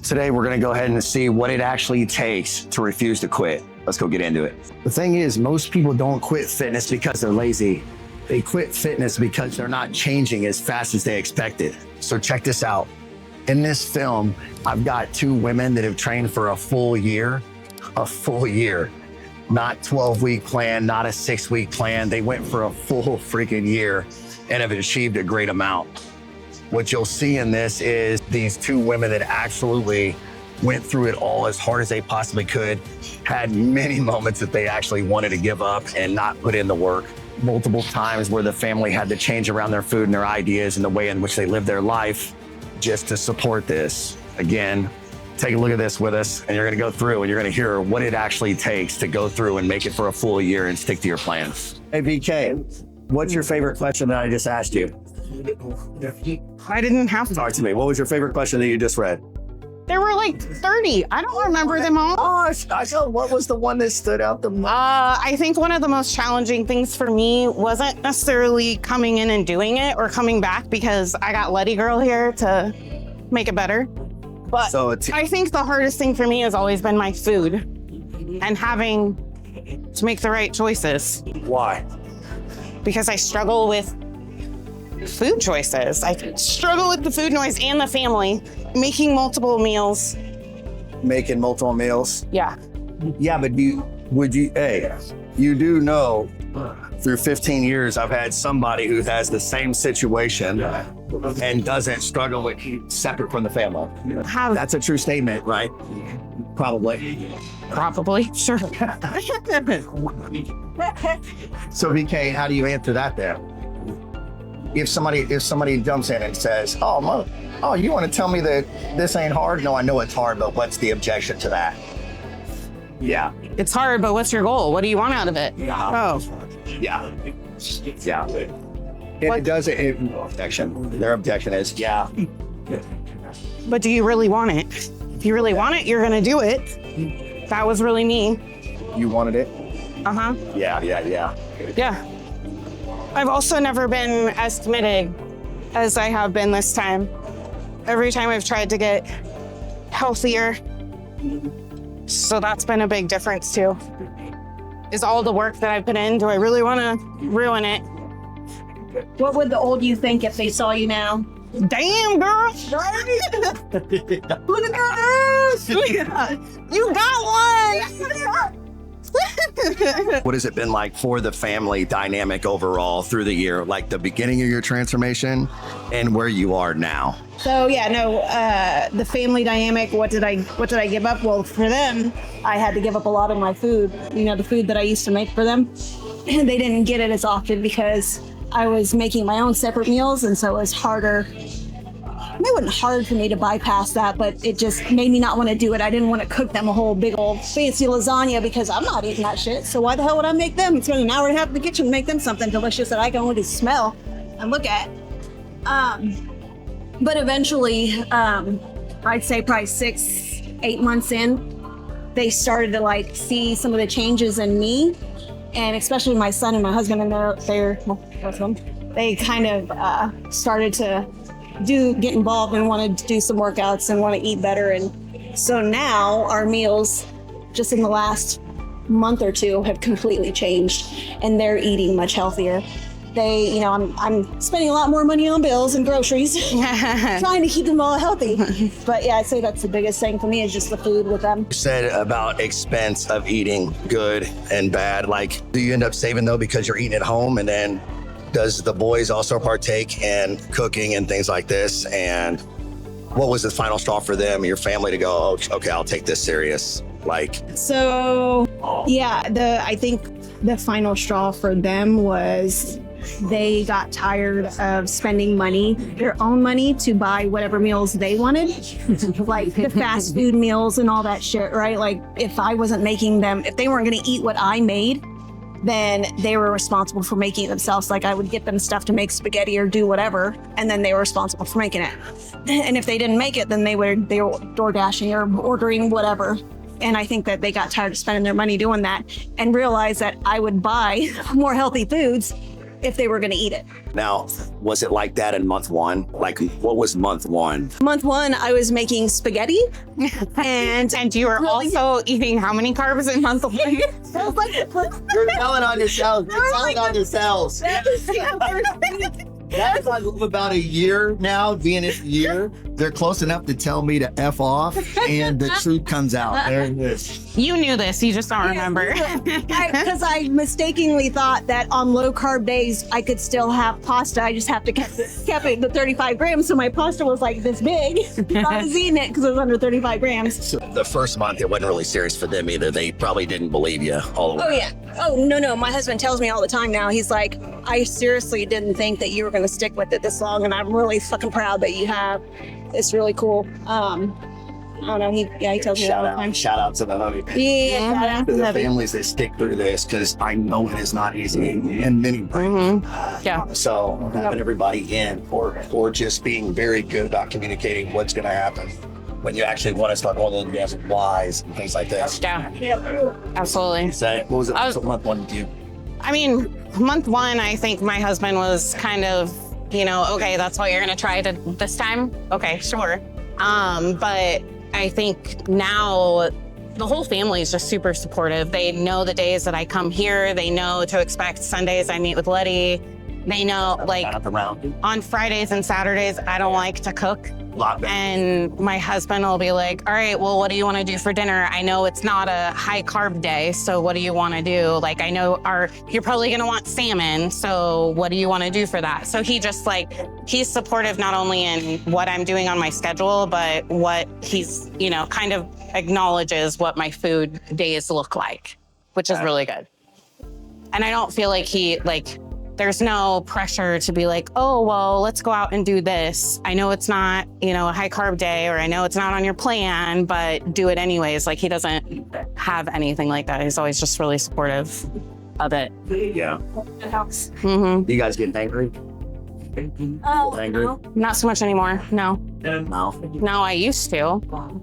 Today, we're going to go ahead and see what it actually takes to refuse to quit. Let's go get into it. The thing is, most people don't quit fitness because they're lazy. They quit fitness because they're not changing as fast as they expected. So check this out. In this film, I've got two women that have trained for a full year, not 12-week plan, not a 6-week plan. They went for a full freaking year and have achieved a great amount. What you'll see in this is these two women that absolutely went through it all as hard as they possibly could, had many moments that they actually wanted to give up and not put in the work. Multiple times where the family had to change around their food and their ideas and the way in which they live their life just to support this. Again, take a look at this with us, and you're gonna go through and you're gonna hear what it actually takes to go through and make it for a full year and stick to your plans. Hey, VK, what's your favorite question that I just asked you? I didn't have to. Talk to me. What was your favorite question that you just read? There were like 30. I don't remember them all. Oh, I know. What was the one that stood out the most? I think one of the most challenging things for me wasn't necessarily coming in and doing it or coming back, because I got Letty Girl here to make it better. But I think the hardest thing for me has always been my food and having to make the right choices. Why? Because I struggle with food choices. I struggle with the food noise and the family. Making multiple meals. Making multiple meals? Yeah. Yeah, but you do know through 15 years, I've had somebody who has the same situation and doesn't struggle with separate from the family. That's a true statement, right? Probably. Sure. So VK, how do you answer that then? If somebody jumps in and says, oh, you want to tell me that this ain't hard? No, I know it's hard, but what's the objection to that? Yeah. It's hard, but what's your goal? What do you want out of it? Yeah. Their objection is, yeah. But do you really want it? If you really want it, you're going to do it. That was really me. You wanted it? Uh-huh. Yeah. Yeah. I've also never been as committed as I have been this time. Every time I've tried to get healthier. So that's been a big difference too. Is all the work that I've put in, do I really want to ruin it? What would the old you think if they saw you now? Damn, girl! Look at that! You got one! What has it been like for the family dynamic overall through the year, like the beginning of your transformation and where you are now? So the family dynamic, what did I give up? Well, for them, I had to give up a lot of my food, the food that I used to make for them. And they didn't get it as often because I was making my own separate meals, and so it was harder. It wasn't hard for me to bypass that, but it just made me not want to do it. I didn't want to cook them a whole big old fancy lasagna because I'm not eating that shit. So why the hell would I make them? Spend an hour and a half in the kitchen to make them something delicious that I can only smell and look at. But eventually, I'd say probably 6-8 months in, they started to see some of the changes in me, and especially my son and my husband, and they kind of started to get involved and wanted to do some workouts and want to eat better. And so now our meals, just in the last month or two, have completely changed, and they're eating much healthier. I'm spending a lot more money on bills and groceries, trying to keep them all healthy. But yeah, I'd say that's the biggest thing for me is just the food with them. You said about expense of eating good and bad. Do you end up saving though because you're eating at home, and then does the boys also partake in cooking and things like this? And what was the final straw for them, your family, to go, oh, okay, I'll take this serious? I think the final straw for them was they got tired of spending their own money to buy whatever meals they wanted, like the fast food meals and all that shit, right? If I wasn't making them, if they weren't going to eat what I made, then they were responsible for making it themselves. I would get them stuff to make spaghetti or do whatever, and then they were responsible for making it. And if they didn't make it, then they were door dashing or ordering whatever. And I think that they got tired of spending their money doing that and realized that I would buy more healthy foods if they were going to eat it. Now, was it like that in month one? Like, what was month one? Month one, I was making spaghetti, And you were also eating how many carbs in month one? I was like, You're telling on yourselves. You're telling on yourselves. That's like about a year now, being a year. They're close enough to tell me to F off, and the truth comes out. There it is. You knew this, you just don't remember. because I mistakenly thought that on low carb days I could still have pasta. I just have to kept it to 35 grams, so my pasta was like this big. I was eating it because it was under 35 grams. So the first month, it wasn't really serious for them either. They probably didn't believe you all the way. Oh yeah. Oh no. My husband tells me all the time now. He's like, I seriously didn't think that you were going to stick with it this long, and I'm really fucking proud that you have. It's really cool. I don't know. He tells me that all the time. Shout out to the homie. Yeah. Shout out To to the hubby. families that stick through this, because I know it is not easy, and many. Yeah. So having everybody in, or just being very good about communicating what's going to happen when you actually want to start going into the whys and things like this. Yeah. Absolutely. So what was it? What month one did you? I mean, month one, I think my husband was kind of, okay, that's what you're gonna try this time? Okay, sure. But I think now the whole family is just super supportive. They know the days that I come here. They know to expect Sundays I meet with Letty. They know, like, Not around. on Fridays and Saturdays, I don't like to cook. Lot better. And my husband will be like, all right, well, what do you want to do for dinner? I know it's not a high carb day, so what do you want to do? Like, I know you're probably going to want salmon, so what do you want to do for that? So he just he's supportive not only in what I'm doing on my schedule, but what he's, kind of acknowledges what my food days look like, which is really good. And I don't feel like there's no pressure to be like, oh, well, let's go out and do this. I know it's not, a high carb day, or I know it's not on your plan, but do it anyways. Like, he doesn't have anything like that. He's always just really supportive of it. Yeah. It helps. Mm-hmm. You guys getting angry? Oh, Angry? no. Not so much anymore. No. No. No, I used to,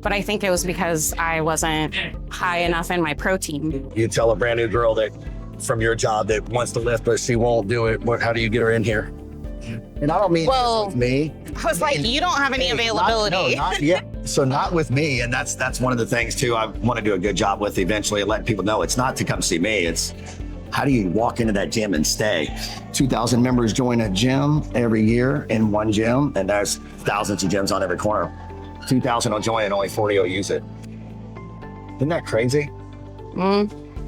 but I think it was because I wasn't high enough in my protein. You tell a brand new girl that from your job that wants to lift, but she won't do it. How do you get her in here? And I don't mean Well, with me. I was like, you don't have any availability. Not yet. So not with me. And that's one of the things too I want to do a good job with eventually, letting people know it's not to come see me. It's how do you walk into that gym and stay? 2,000 members join a gym every year in one gym, and there's thousands of gyms on every corner. 2,000 will join and only 40 will use it. Isn't that crazy?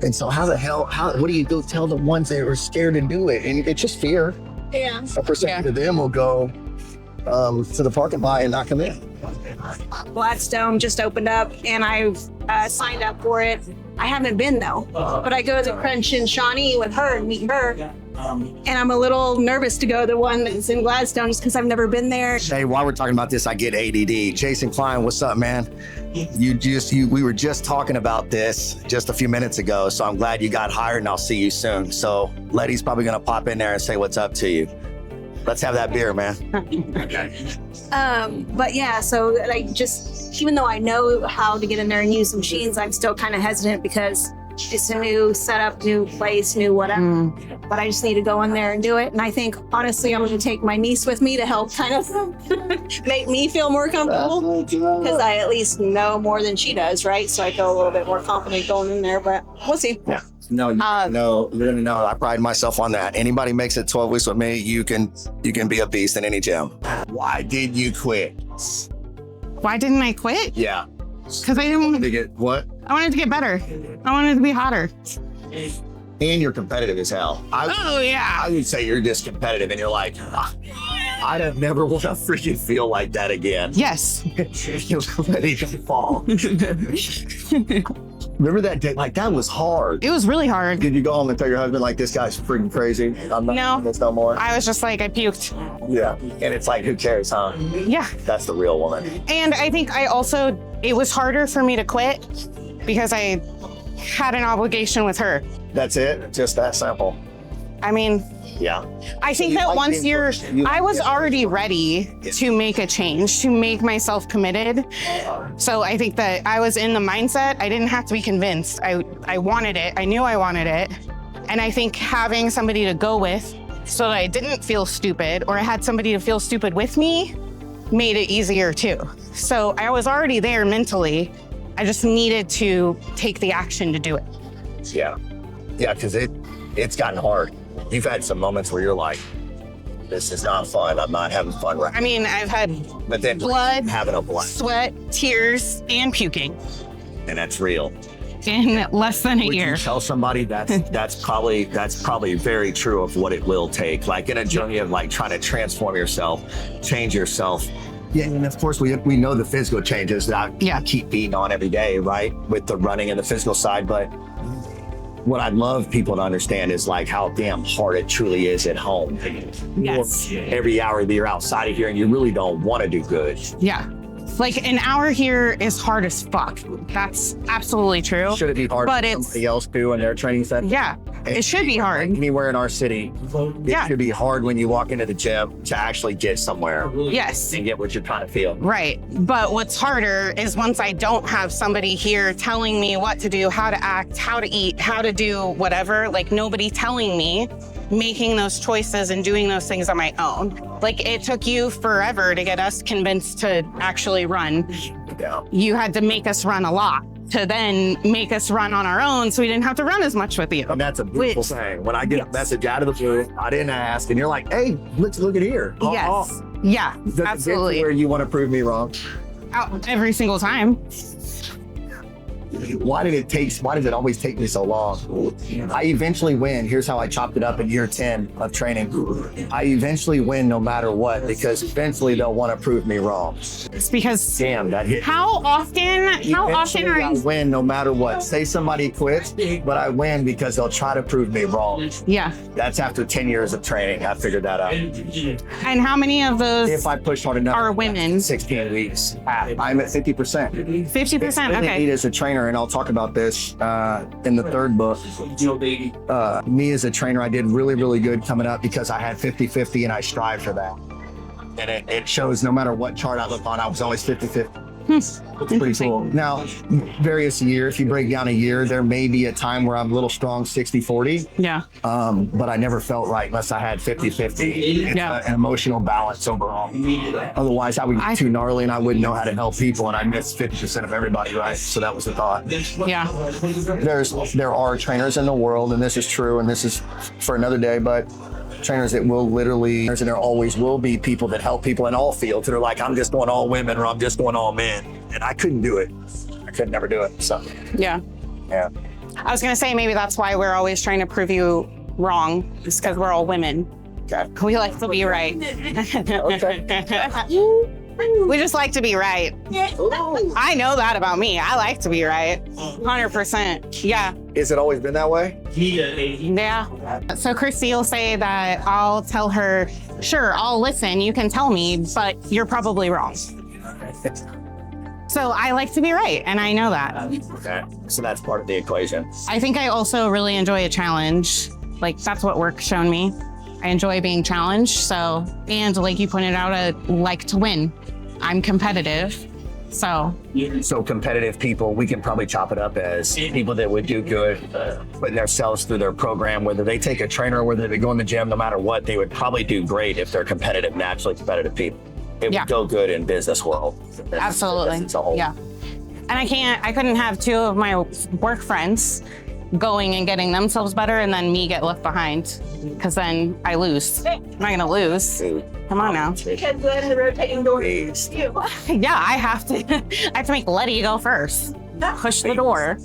And so what do you go tell the ones that are scared to do it? And it's just fear. Yeah. A percentage of them will go to the parking lot and not come in. Gladstone just opened up, and I've signed up for it. I haven't been though, but I go to Crunch and Shawnee with her and meet her. And I'm a little nervous to go to the one that's in Gladstone just because I've never been there. Hey, while we're talking about this, I get ADD. Jason Klein, what's up, man? We were just talking about this just a few minutes ago, so I'm glad you got hired, and I'll see you soon. So Letty's probably gonna pop in there and say what's up to you. Let's have that beer, man. But yeah, so even though I know how to get in there and use the machines, I'm still kind of hesitant because it's a new setup, new place, new whatever. But I just need to go in there and do it. And I think, honestly, I'm going to take my niece with me to help kind of make me feel more comfortable because I at least know more than she does, right? So I feel a little bit more confident going in there, but we'll see. Yeah. No, you're gonna know. I pride myself on that. Anybody makes it 12 weeks with me, you can be a beast in any gym. Why did you quit? Why didn't I quit? Yeah. Because I didn't want To get what? I wanted to get better. I wanted to be hotter. And you're competitive as hell. Oh, yeah. I would say you're just competitive, and you're like, I don't never want to freaking feel like that again. Yes. You're ready to fall. Remember that day? Like, that was hard. It was really hard. Did you go home and tell your husband, like, this guy's freaking crazy? I'm not doing this no more. I was just like, I puked. Yeah. And it's like, who cares, huh? Yeah. That's the real woman. And I think it was harder for me to quit because I had an obligation with her. That's it? Just that simple. I mean, Yeah. I think that once I was already ready to make a change, to make myself committed. So I think that I was in the mindset, I didn't have to be convinced. I wanted it. I knew I wanted it. And I think having somebody to go with so that I didn't feel stupid or I had somebody to feel stupid with me made it easier too. So I was already there mentally. I just needed to take the action to do it. Yeah. Yeah, because it's gotten hard. You've had some moments where you're like, this is not fun. I'm not having fun right now. I mean, I've had But then blood, having a blood, sweat, tears, and puking and that's real. in less than a Would year. you tell somebody that's probably very true of what it will take, like in a journey of like trying to transform yourself, change yourself. Yeah, and of course we know the physical changes that I keep beating on every day, right? With the running and the physical side, but what I'd love people to understand is like how damn hard it truly is at home. Yes. Every hour that you're outside of here and you really don't want to do good. Yeah. Like an hour here is hard as fuck. That's absolutely true. Should it be hard But for it's- somebody else too in their training center? Yeah, it should be hard. Anywhere in our city, it should be hard when you walk into the gym to actually get somewhere Yes. and get what you're trying to feel. Right. But what's harder is once I don't have somebody here telling me what to do, how to act, how to eat, how to do whatever, like nobody telling me, making those choices and doing those things on my own. Like it took you forever to get us convinced to actually run. Yeah. You had to make us run a lot to then make us run on our own so we didn't have to run as much with you. And that's a beautiful thing. When I get a message out of the blue, I didn't ask, and you're like, hey, let's look at here. Yes. Yeah, Does it get to absolutely. where you want to prove me wrong? Every single time. Why did it always take me so long? I eventually win. Here's how I chopped it up in year 10 of training. I eventually win no matter what, because eventually they'll want to prove me wrong. It's because Damn, that hit. how often Eventually are I you? win no matter what. Say somebody quits, but I win because they'll try to prove me wrong. Yeah. That's after 10 years of training. I figured that out. And how many of those If I push hard enough, are women? 16 weeks. I'm at 50%. 50%? Really Okay. neat as a trainer, and I'll talk about this in the third book. Me as a trainer, I did really, really good coming up because I had 50-50 and I strive for that. And it shows no matter what chart I look on, I was always 50-50. It's pretty cool. Now, various years, if you break down a year, there may be a time where I'm a little strong 60-40, Yeah. but I never felt right unless I had 50-50. It's Yeah. an emotional balance overall. Otherwise, I would get too gnarly and I wouldn't know how to help people, and I miss 50% of everybody, right? So that was the thought. Yeah. There are trainers in the world, and this is true, and this is for another day, but trainers that will literally, and there always will be people that help people in all fields that are like, I'm just going all women or I'm just going all men. And I couldn't do it. I could never do it. So, Yeah. yeah. I was gonna say maybe that's why we're always trying to prove you wrong, is because we're all women. Okay. We like to be right. We just like to be right. I know that about me. I like to be right. 100%. Yeah. Has it always been that way? Yeah. So Christy will say that I'll tell her, sure, I'll listen. You can tell me, but you're probably wrong. So I like to be right, and I know that. Okay. So that's part of the equation. I think I also really enjoy a challenge. Like that's what work's shown me. I enjoy being challenged. So, and like you pointed out, I like to win. I'm competitive. So competitive people, we can probably chop it up as people that would do good, putting themselves through their program, whether they take a trainer or whether they go in the gym, no matter what, they would probably do great if they're competitive, naturally competitive people. It would go good in business world. absolutely. It's a whole. Yeah. And I couldn't have two of my work friends going and getting themselves better and then me get left behind, because then I lose. I'm not gonna lose. Come on now. Because the rotating door is you. Yeah, I have to make Letty go first. Push the door.